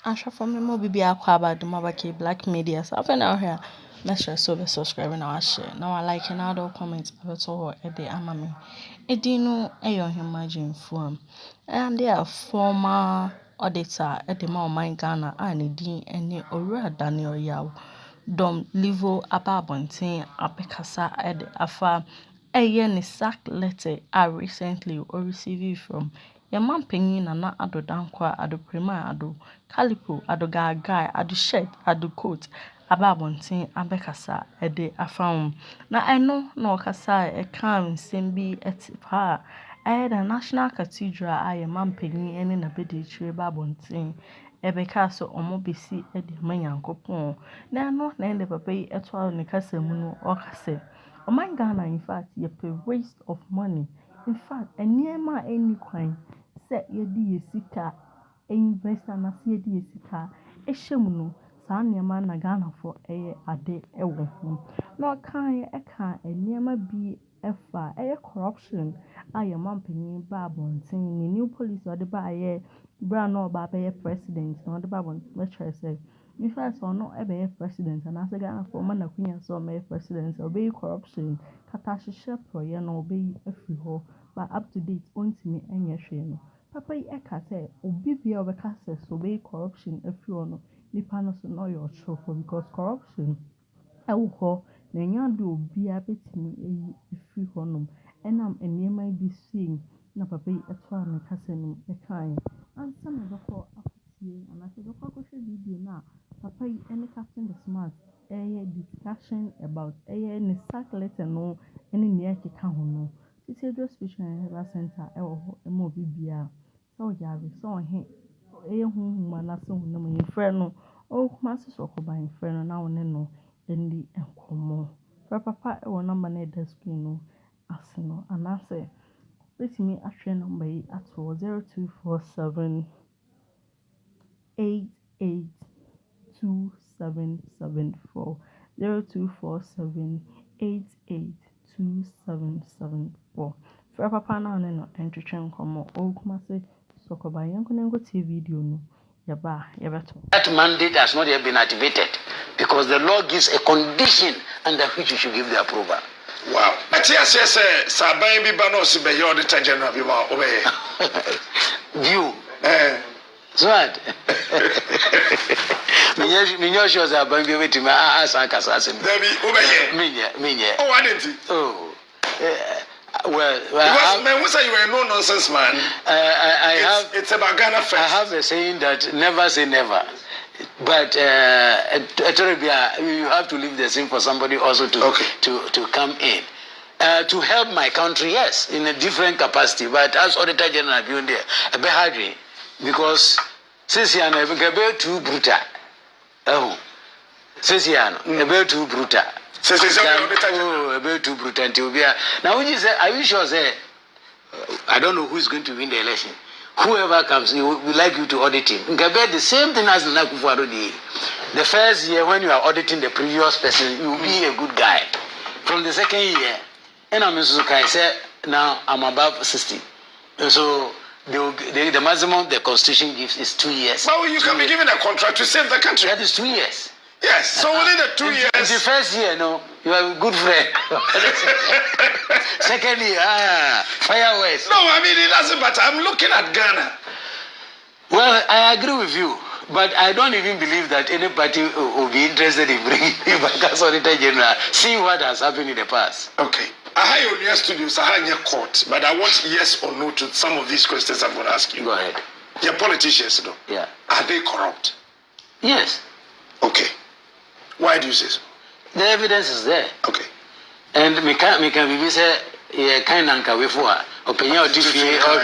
I shall for me more be about the Mabaki Black Media. So I've been out here. Make sure so be subscribing now share. Now I like and other comments about all a day amame. Edino ayo imagine form. And they are former auditor at the Mount Ghana and Dean and Ora Daniel Yao. Domelevo Ababontin Apekasa at Afa. A yen sack letter I recently received from your man penny na ado dankwa ado prima ado calipo ado gagai ado shirt ado coat ababontin abekasa ede afam na eno na okasa e kan sembi etipa the National Cathedral a your man penny ene na bedi chire babontin ebeka so omo besi ede manyankopon na no na ende papa yi eto ne kasa mu no okase. Oh my Ghana, in fact, you pay waste of money. In fact, a near my any coin set your sika, invest and see a sika, a shemuno, San Yaman Ghana for a day a woman. No kind a car, a near my be a far, a corruption. I am mumping babon saying the new police or the buyer, brown or baby president, not the babon, let's try say. In fact, or not ever president, and as a Ghana for man of queen saw my president, obey corruption, Katasha Proya, and obey a free hole, but up to date, on to me and your shame. Papa Eka say, Obibia of a castle, obey corruption, a few no, Nipanos know your chauffeur because corruption. I will call, then you do be a bit me a free honum, and I'm a near my be seeing, no papa a twine a cousin, a kind, and some of the call up here, and I said, the Coco video now. Papa, any captain the smart, a discussion about any sack letter no, any near Kikahono. It's a dress speech and a center, a more BBR. So, Yavi, so him, a whom one last so no inferno, oh, masters or by inferno now and no, and the encomo. For papa, I will number net the screen, Arsenal, and I say, let me a train number at 0247 88 2774 0247 882774. For papa now no entry come o kuma say sokoba yanko TV video no yaba yabeto. That mandate has not yet been activated because the law gives a condition under which you should give the approval. Wow. But yes, Saban bi ba no se be your auditor general bi ma obey. View. So what? Minyo shows are going to be my ass and assassin. Debbie, Minya. Oh, I didn't. Oh. Well, man, who say you are no nonsense man? It's about Ghana first. I have a saying that never say never. But you have to leave the scene for somebody also to come in. To help my country, yes, in a different capacity. But as Auditor General, beyond there, a bit hard. Because since you are a bit too brutal. Oh, since you are a bit too brutal. A bit too brutal. Now, when you say, are you sure, say, I don't know who is going to win the election. Whoever comes, we like you to audit him. The same thing as Akufo-Addo did. The first year, when you are auditing the previous person, you will be a good guy. From the second year, and I'm I said, now I'm above 60. So, the maximum the constitution gives is 2 years. But you can be given a contract to save the country. That is 2 years. Yes, so within the 2 years. The first year, no, you are a good friend. Second year, fireworks. No, I mean, it doesn't matter. I'm looking at Ghana. Well, I agree with you, but I don't even believe that any party will be interested in bringing you back as Auditor General. See what has happened in the past. Okay. I have your near studios, I have your court, but I want yes or no to some of these questions I'm going to ask you. Go ahead. Your politicians, though. Yeah. Are they corrupt? Yes. Okay. Why do you say so? The evidence is there. Okay. And me can be say kind of before opinion or TV or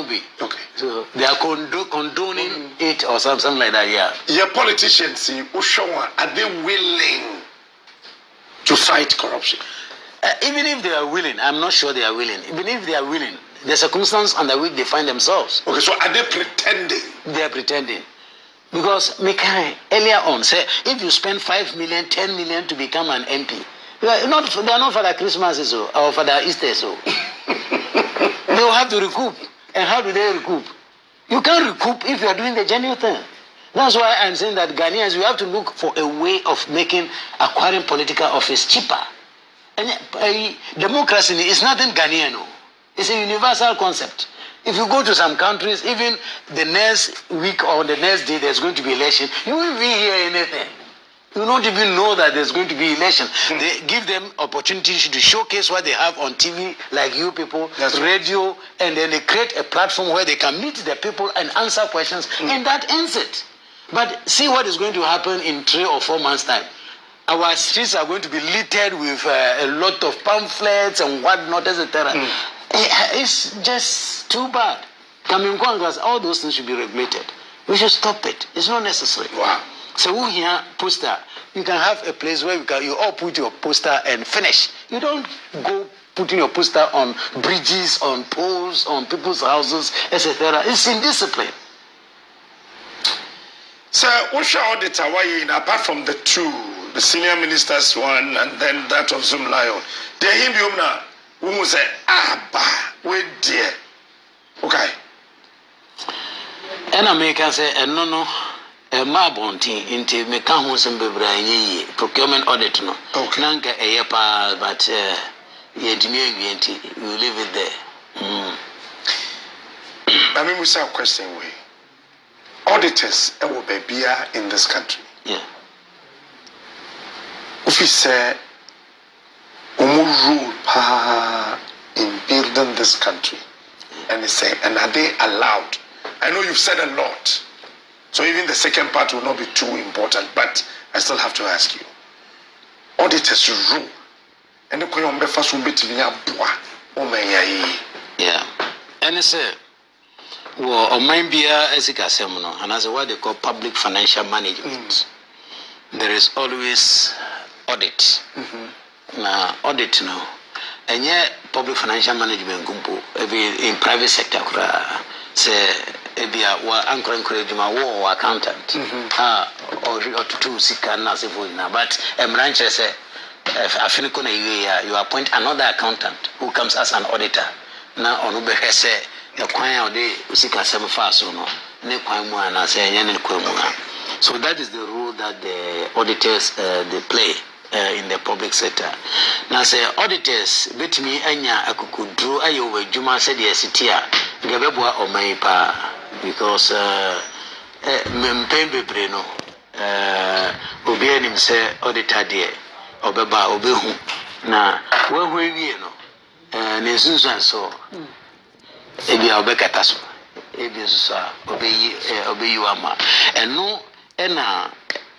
be. Okay. So they are condoning it or something like that. Yeah. Your politicians, are they willing to fight corruption? Even if they are willing, I'm not sure they are willing. Even if they are willing, the circumstance under which they find themselves. Okay, so are they pretending? They are pretending. Because earlier on, say, if you spend 5 million, 10 million to become an MP, they are not for the Christmas or for the Easter. They will have to recoup. And how do they recoup? You can't recoup if you are doing the genuine thing. That's why I'm saying that Ghanaians, we have to look for a way of making acquiring political office cheaper. And democracy is nothing Ghanaian. No. It's a universal concept. If you go to some countries, even the next week or the next day there's going to be election, you won't even hear anything. You don't even know that there's going to be election. They give them opportunities to showcase what they have on TV, like you people, radio, and then they create a platform where they can meet the people and answer questions, and that ends it. But see what is going to happen in 3 or 4 months' time. Our streets are going to be littered with a lot of pamphlets and whatnot, etc. It's just too bad. Coming Congress, all those things should be regulated. We should stop it. It's not necessary. Wow. So we here poster, you can have a place where you all put your poster and finish. You don't go putting your poster on bridges, on poles, on people's houses, etc. It's indiscipline. So what's your auditor? Why apart from the two, the senior ministers one and then that of Zoom Lion, they him you now who say we dear. Okay. And American say no. Mabonti into me can hold some procurement audit no. Okay. Nanka a yepa, but we leave it there. I mean, we say a question way. Auditors will be in this country. Yeah. If we say rule in building this country, and they say, and are they allowed? I know you've said a lot. So even the second part will not be too important, but I still have to ask you. Auditors rule. And the question be first will be to yeah. And it's well, on my beer as a seminar, and as what they call public financial management. There is always audit. Now audit now. And yet public financial management in private sector say wa encourage my war accountant or to do sikana sevoina but branch say afiniko na you appoint another accountant who comes as an auditor na onu be say the kwan o de usika sem fa so no ne kwan mu ana say enye ne kwan mu. So that is the role that the auditors they play in the public sector. Now say auditors betimi anya akukudru ayo wadwuma say the city a gebeboa oman pa because mempebebre no obi anim say auditor there obeba obehu na wahu wie no ne sunsun so ebi obekata so ebi so obeyi wama eno ena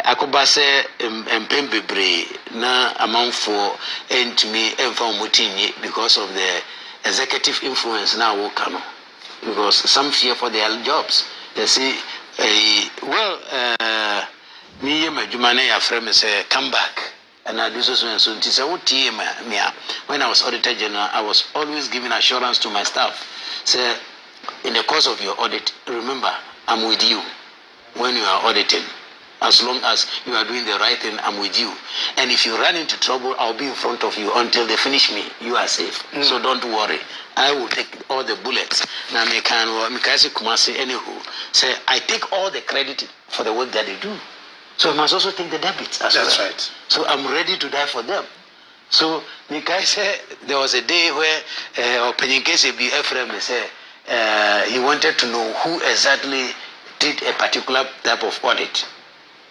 akoba se empembebre na amanfo entimi emfa omotinye because of the executive influence now wo kano because some fear for their jobs. They say me madwuma na ya frame say come back and I do so and so say when I was auditor general I was always giving assurance to my staff say in the course of your audit remember I'm with you when you are auditing. As long as you are doing the right thing, I'm with you. And if you run into trouble, I'll be in front of you until they finish me. You are safe. So don't worry. I will take all the bullets. Now, say I take all the credit for the work that they do. So I must also take the debits as well. That's right. So I'm ready to die for them. So there was a day where Ephraim said he wanted to know who exactly did a particular type of audit.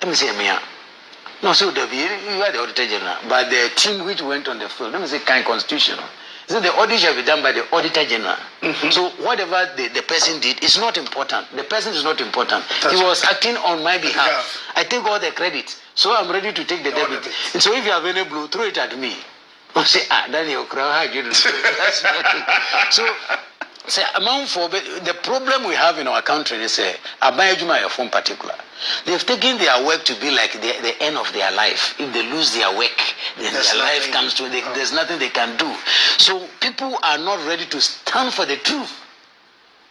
Let me say, no, so you are the auditor general, but the team which went on the field, let me say, kind constitutional. So the audit shall be done by the auditor general. So whatever the person did is not important. The person is not important. He was acting on my behalf. I take all the credit. So I'm ready to take the debit. And so if you have any blue, throw it at me. I'll say, Daniel, that's nothing. So say amount for the problem we have in our country is Abayajuma from particular. They've taken their work to be like the end of their life. If they lose their work, then their life comes to there's nothing they can do. So people are not ready to stand for the truth.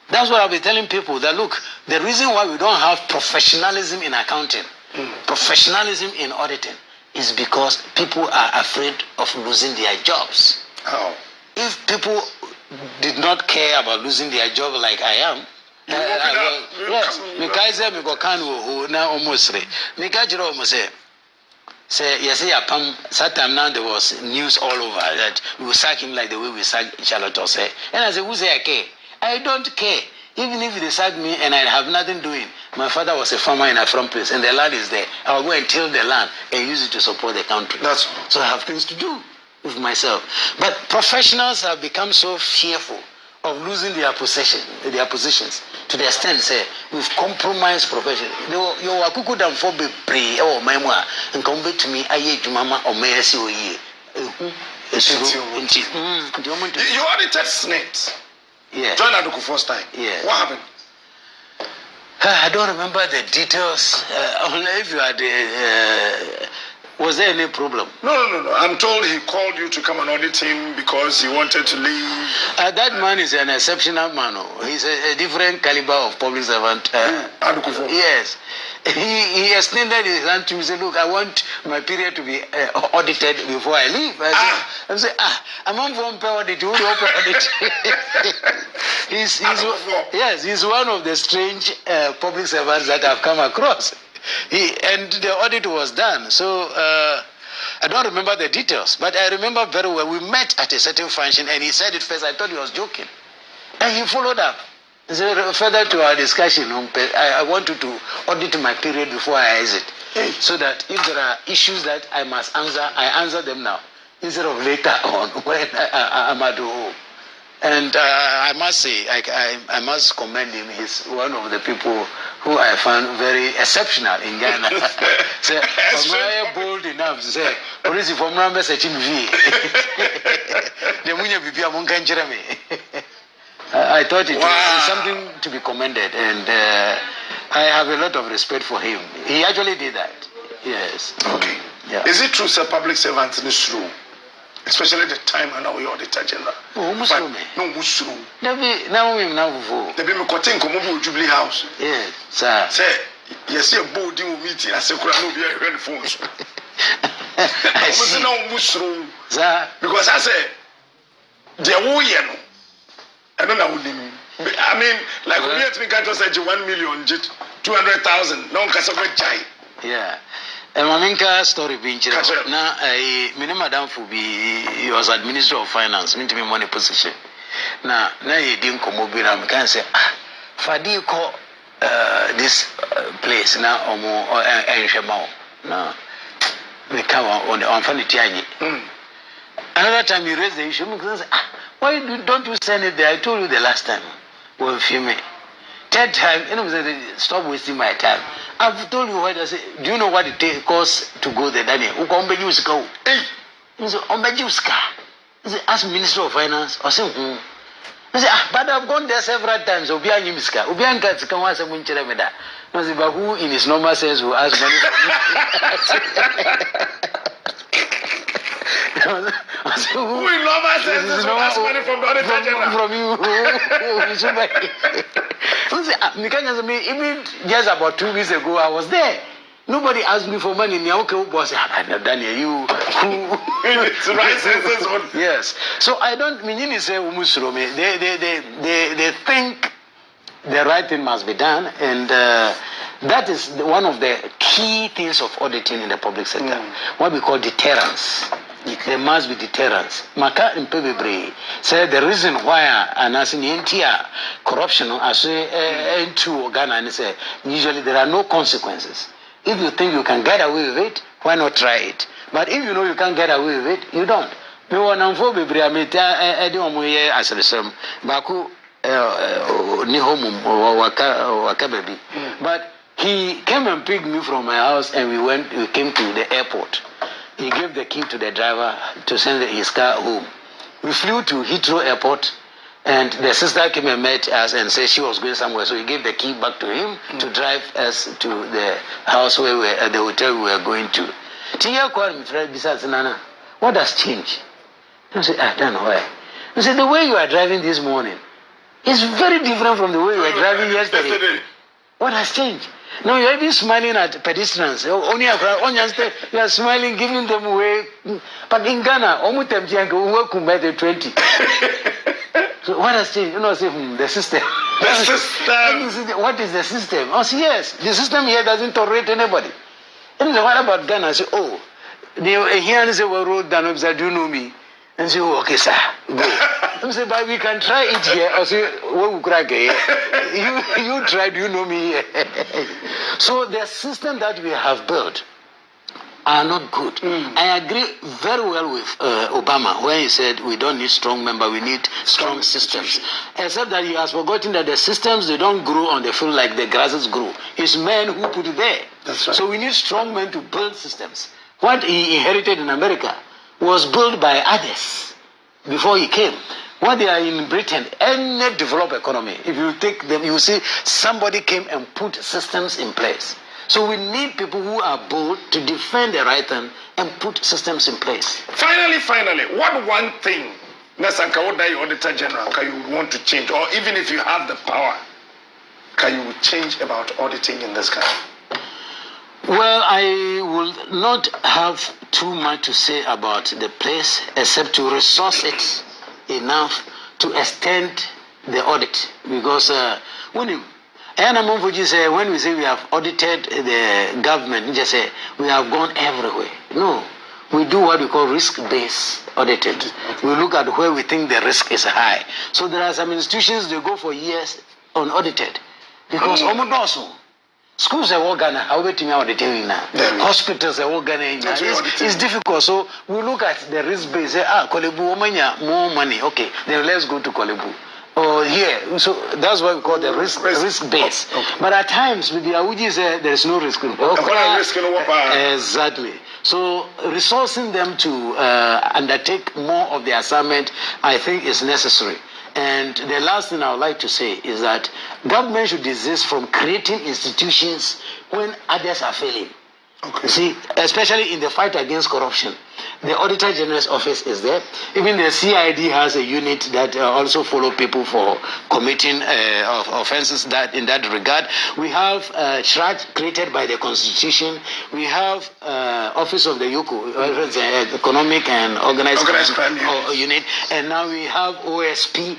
That's what I'll be telling people that look, the reason why we don't have professionalism in accounting, professionalism in auditing, is because people are afraid of losing their jobs. Oh. If people did not care about losing their job like I am, Yes, Mikaisa Mikokano now almost re. Mikajiro almost say yes, Satam now there was news all over that we will sack him like the way we sack Charlotte say. And I said, who say I care? I don't care. Even if they sack me and I have nothing doing. My father was a farmer in a front place and the land is there. I'll go and till the land and use it to support the country. So I have things to do with myself. But professionals have become so fearful of losing their positions to the extent say we've compromised profession. You are kuku down for be pre or memoir and come back to me aye mama or mercy or ye. You audited snakes. Yeah. Join Aduku first time. Yeah. What happened? I don't remember the details. Only if you had was there any problem? No. I'm told he called you to come and audit him because he wanted to leave. That man is an exceptional man. He's a different caliber of public servant. Yes. He extended his hand to me and said, look, I want my period to be audited before I leave. I said, I'm on from audit. He's one of the strange public servants that I've come across. And the audit was done. So I don't remember the details, but I remember very well. We met at a certain function and he said it first. I thought he was joking. And he followed up. So further to our discussion, I want you to audit my period before I exit. So that if there are issues that I must answer, I answer them now. Instead of later on when I'm at home. And I must say, I must commend him. He's one of the people who I found very exceptional in Ghana. So, I'm bold enough to say, police from Rambes HMV. I thought it was something to be commended, and I have a lot of respect for him. He actually did that. Yes. Okay. Yeah. Is it true, sir, public servants in this room? Especially the time and now we auditor general. No, Muslim. The be me cutting come over Jubilee House. Yes, sir. Say, you see a board meeting. I say, "Could I not be a phone?" I was now Muslim, sir. Because I say, the woman, I don't know. I mean, like we have to make just say 1 million, 200,000. No, because of a child. Yeah. And Maminka story being now, Madam Fubi, he was Minister of Finance, meant to be money position. Now he didn't come over and can say, Fadi call this place now or more and Shamao. Now we come on the Fanny. Another time you raise the issue, because why don't you send it there? I told you the last time. Well, me. Third time, stop wasting my time. I've told you what I say. Do you know what it costs to go there, Daniel? Who come back use go? Hey, ask Minister of Finance or something. I say, but I've gone there several times. Obian Miska, Obian Kats can want some winter remeda. I say, but who in his normal sense will ask money? I say, who in normal sense will ask money from the other from you? Even just about 2 weeks ago, I was there. Nobody asked me for money. Okay, boss, Daniel, you. Yes. So I don't mean to say they think the right thing must be done, and that is one of the key things of auditing in the public sector. What we call deterrence. There must be deterrence. Maka Impebebre said the reason why an NTR corruption as into Ghana and say usually there are no consequences. If you think you can get away with it, why not try it? But if you know you can't get away with it, you don't. Me want for bebre ameta edi omoye asresem baku ni home waka baby. But he came and picked me from my house and we came to the airport. He gave the key to the driver to send his car home. We flew to Heathrow Airport, and the sister came and met us and said she was going somewhere. So he gave the key back to him to drive us to the house where we were at the hotel we were going to. Tia called me, besides Nana, what has changed? I said, I don't know why. He said, the way you are driving this morning is very different from the way you were driving yesterday. What has changed? No, you're even smiling at pedestrians. Only you are smiling, giving them away. But in Ghana, almost we work by the 20. So what has changed? You know, say the system. The system. What is the system? Oh, yes, the system here doesn't tolerate anybody. And what about Ghana? I say, oh, they here and say, well, road down, do you know me? And say, oh, okay, sir, go. I say, but we can try it here. I say, what we crack here? You tried, you know me. So the system that we have built are not good. I agree very well with Obama when he said we don't need strong men, but we need strong systems. Except that he has forgotten that the systems, they don't grow on the field like the grasses grow. It's men who put it there. That's right. So we need strong men to build systems. What he inherited in America was built by others before he came. What they are in Britain, any developed economy, if you take them, you see somebody came and put systems in place. So we need people who are bold to defend the right thing and put systems in place. Finally, what one thing, Nasanka, Auditor General, can you want to change? Or even if you have the power, can you change about auditing in this country? Well, I will not have too much to say about the place except to resource it enough to extend the audit. Because when we say we have audited the government, we just say we have gone everywhere. No, we do what we call risk-based auditing. We look at where we think the risk is high. So there are some institutions they go for years unaudited because schools are working auditing now. Hospitals are working. It's difficult. So we look at the risk-based. Say, Kolebu, more money. Okay, then let's go to Kolebu. Or here, so that's what we call the risk base. Okay. But at times with the Awuji there is no risk. Exactly. So resourcing them to undertake more of the assignment, I think, is necessary. And the last thing I would like to say is that government should desist from creating institutions when others are failing. Okay. See, especially in the fight against corruption, the Auditor General's office is there. Even the CID has a unit that also follow people for committing offenses. That in that regard, we have charge created by the Constitution. We have Office of the YOCO, Economic and Organized Crime Unit, and now we have OSP.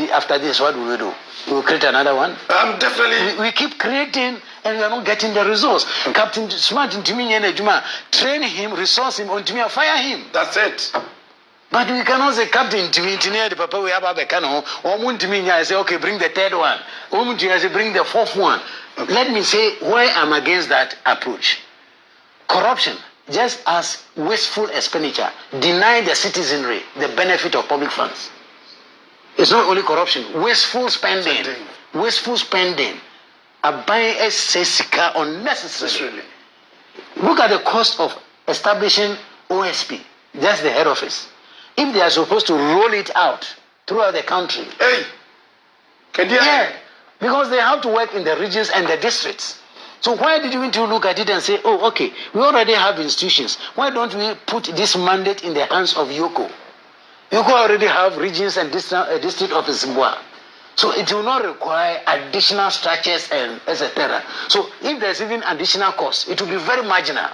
After this, what will we do? We will create another one. Definitely. We keep creating, and we are not getting the results. Captain Smart train him, resource him, fire him. That's it. But we cannot say Captain the Papa we have a cano, or say, okay, bring the third one. Or say, bring the fourth one. Okay. Let me say why I'm against that approach. Corruption, just as wasteful expenditure, deny the citizenry the benefit of public funds. It's not only corruption, wasteful spending. Wasteful spending. Buying sika unnecessarily. Look at the cost of establishing OSP, just the head office. If they are supposed to roll it out throughout the country. Because they have to work in the regions and the districts. So why did you want to look at it and say, oh, okay, we already have institutions. Why don't we put this mandate in the hands of YOCO? YOCO already have regions and district office. So it will not require additional structures and etc. So if there's even additional cost, it will be very marginal.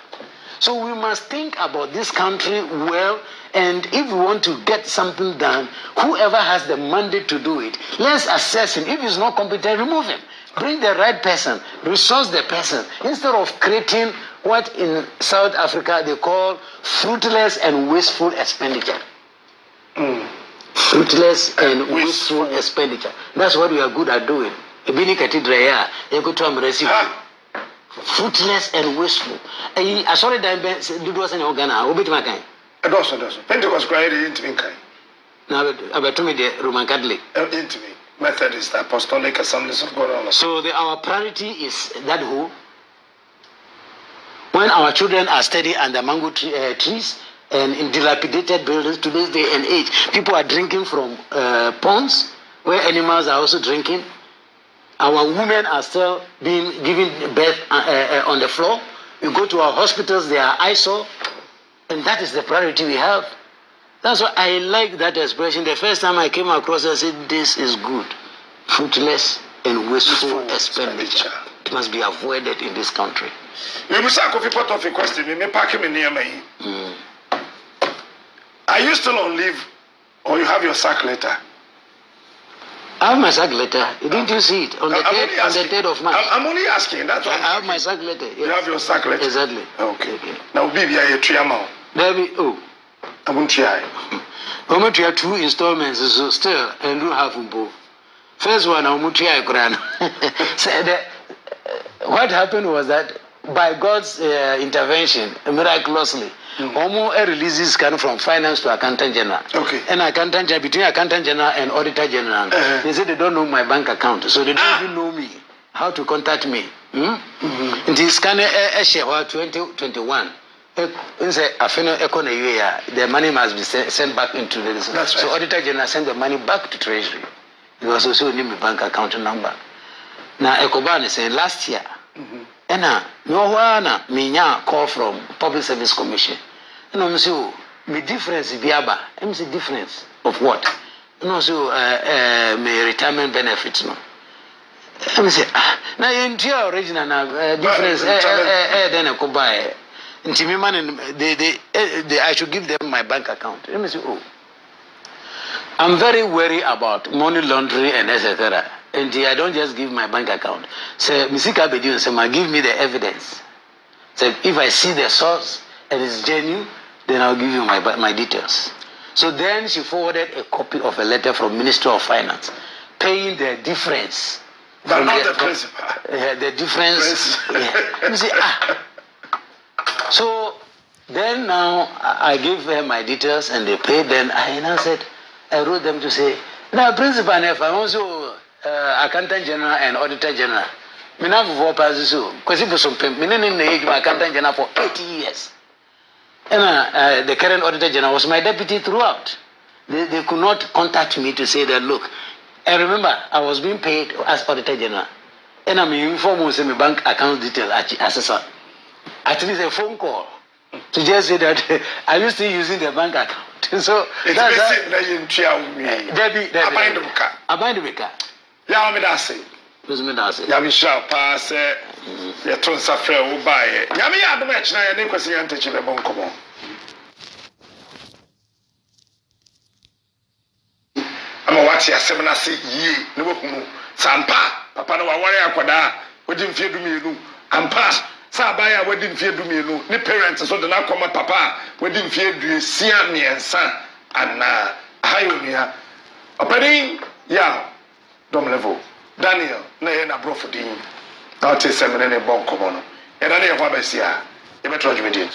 So we must think about this country well, and if we want to get something done, whoever has the mandate to do it, let's assess him. If he's not competent, remove him. Bring the right person, resource the person, instead of creating what in South Africa they call fruitless and wasteful expenditure. Fruitless and wasteful expenditure. That's what we are good at doing. Fruitless and wasteful. I saw that do was an organ. Pentecost cried into me. Now, about to me, the Roman Catholic. Into me. Methodist, Apostolic Assemblies of God. So our priority is that who? When our children are studying under mango trees, and in dilapidated buildings today's day and age, people are drinking from ponds where animals are also drinking. Our women are still being given birth on the floor. You go to our hospitals, they are eyesore, and that is the priority we have. That's why I like that expression. The first time I came across it, I said, this is good. Fruitless and wasteful expenditure. It must be avoided in this country. Are you still on leave, or you have your sack letter? I have my sack letter. Didn't you see it on the 3rd of March? I'm only asking. That's why I have my sack letter. Yes. You have your sack letter. Exactly. Okay. Now, baby, I three amount. Baby, oh. I won't try. I'm going to have 2 installments. So still, I don't have them both. First one, I'm going to try. What happened was that by God's intervention, miraculously, almost releases come from finance to accountant general. Okay. And accountant general, between accountant general and auditor general, they say they don't know my bank account, so they don't even know me, how to contact me. In this kind of 2021, the money must be sent back into the. That's right. So auditor general sent the money back to Treasury. It was also need my bank account number. Now, Ekoban is saying last year. And no one minya call from Public Service Commission. And I'm saying, me difference biaba. I'm saying difference of what? No, so me retirement benefits no. I'm saying now in your original difference then I could buy. Until me man they I should give them my bank account. Let me say I'm very worried about money laundering and etc. And I don't just give my bank account. So, Misika Bediun said, give me the evidence. So, if I see the source and it's genuine, then I'll give you my details. So then she forwarded a copy of a letter from Minister of Finance, paying the difference. But not the principal. The difference. You see, So then now I gave her my details and they paid. Then I now said, I wrote them to say, now principal, if I also accountant general and auditor general. Me na for pass so. Kwesi for some me na accountant general for 80 years. And the current auditor general was my deputy throughout. They could not contact me to say that look. I remember I was being paid as auditor general. And I'm informed my bank account details assessor. At least a phone call to just say that are you still using the bank account? So it's basic that you Debbie. Yeah, I'm going say. I'm sure pass your tons of fair will buy it. Yammy, I don't mention I didn't question and teach you the bone. Come on. I'm a watch your seminar say ye, no Sampa, Papa no warrior quada, we didn't fear to me, and pass. Sabaya, we didn't fear to me, the parents, so the now come papa, we didn't fear to see me and son, and Hionia. Opening, yeah. Domelevo, Daniel, na bro for din. Now take 7 and a bon common. And I never see her. You better judge me.